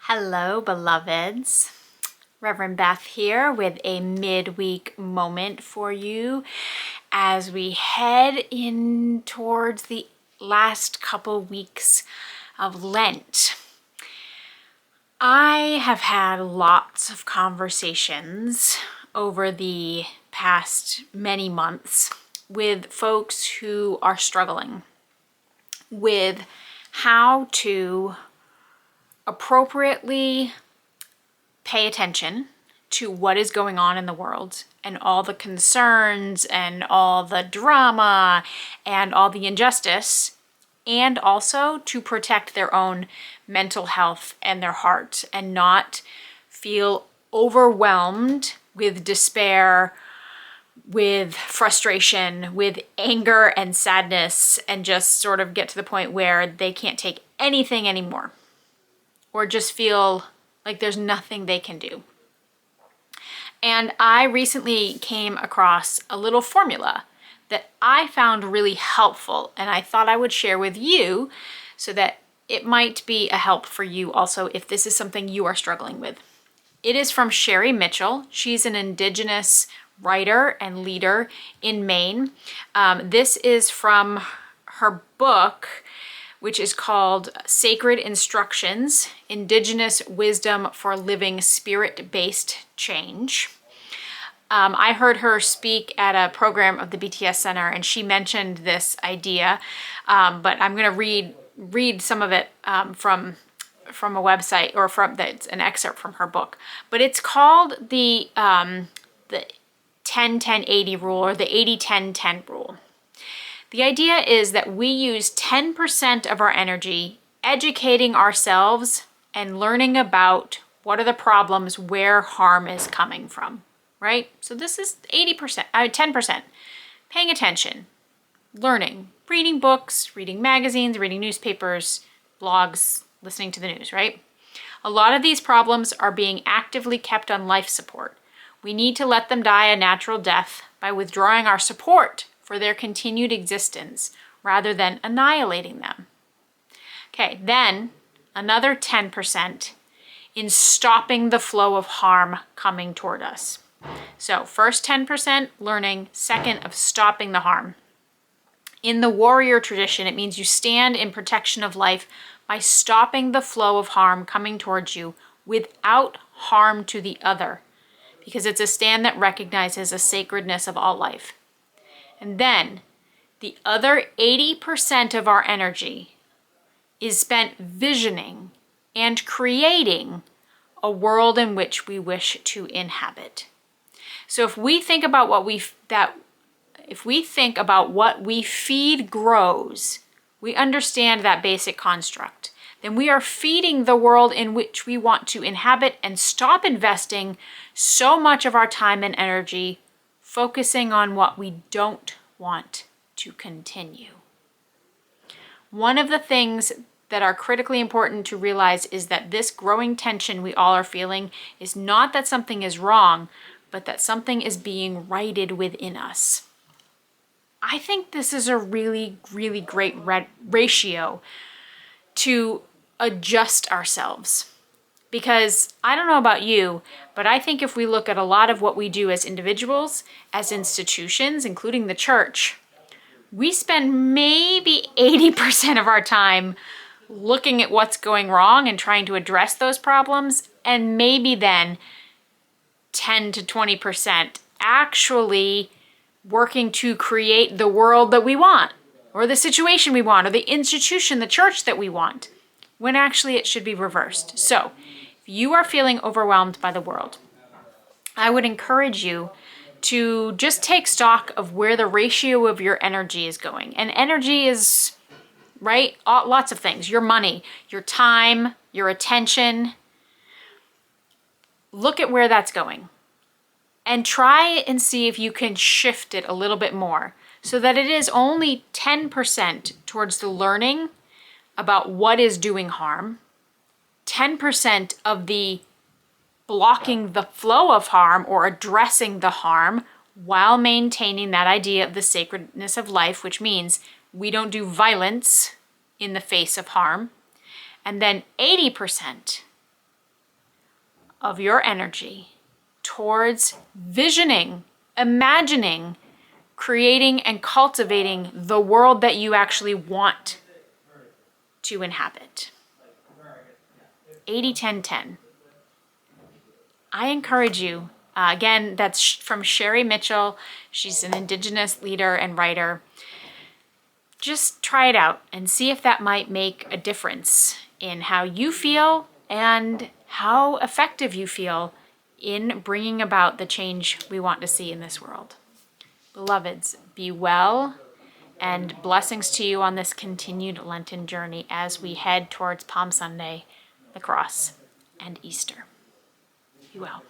Hello, beloveds. Reverend Beth here with a midweek moment for you as we head in towards the last couple weeks of Lent. I have had lots of conversations over the past many months with folks who are struggling with how to appropriately pay attention to what is going on in the world and all the concerns and all the drama and all the injustice, and also to protect their own mental health and their heart and not feel overwhelmed with despair, with frustration, with anger and sadness, and just sort of get to the point where they can't take anything anymore, or just feel like there's nothing they can do. And I recently came across a little formula that I found really helpful, and I thought I would share with you so that it might be a help for you also if this is something you are struggling with. It is from Sherri Mitchell. She's an Indigenous writer and leader in Maine. This is from her book, which is called Sacred Instructions, Indigenous Wisdom for Living Spirit-Based Change. I heard her speak at a program of the BTS Center, and she mentioned this idea, but I'm going to read some of it from a website, or from that's an excerpt from her book. But it's called the 10-10-80 rule, or the 80-10-10 rule. The idea is that we use 10% of our energy educating ourselves and learning about what are the problems, where harm is coming from, right? So this is 10%. Paying attention, learning, reading books, reading magazines, reading newspapers, blogs, listening to the news, right? A lot of these problems are being actively kept on life support. We need to let them die a natural death by withdrawing our support for their continued existence rather than annihilating them. Okay, then another 10% in stopping the flow of harm coming toward us. So first 10% learning, second of stopping the harm. In the warrior tradition, it means you stand in protection of life by stopping the flow of harm coming towards you without harm to the other, because it's a stand that recognizes the sacredness of all life. And then the other 80% of our energy is spent visioning and creating a world in which we wish to inhabit. So if we think about what we feed grows, we understand that basic construct. Then we are feeding the world in which we want to inhabit, and stop investing so much of our time and energy focusing on what we don't want to continue. One of the things that are critically important to realize is that this growing tension we all are feeling is not that something is wrong, but that something is being righted within us. I think this is a really, really great ratio to adjust ourselves. Because I don't know about you, but I think if we look at a lot of what we do as individuals, as institutions, including the church, we spend maybe 80% of our time looking at what's going wrong and trying to address those problems, and maybe then 10 to 20% actually working to create the world that we want, or the situation we want, or the institution, the church that we want, when actually it should be reversed. So, if you are feeling overwhelmed by the world, I would encourage you to just take stock of where the ratio of your energy is going. And energy is, right, lots of things. Your money, your time, your attention. Look at where that's going. And try and see if you can shift it a little bit more so that it is only 10% towards the learning about what is doing harm, 10% of the blocking the flow of harm or addressing the harm while maintaining that idea of the sacredness of life, which means we don't do violence in the face of harm, and then 80% of your energy towards visioning, imagining, creating, and cultivating the world that you actually want to inhabit. 80-10-10. I encourage you, again, that's from Sherri Mitchell. She's an Indigenous leader and writer. Just try it out and see if that might make a difference in how you feel and how effective you feel in bringing about the change we want to see in this world. Beloveds, be well, and blessings to you on this continued Lenten journey as we head towards Palm Sunday, the Cross, and Easter. Be well.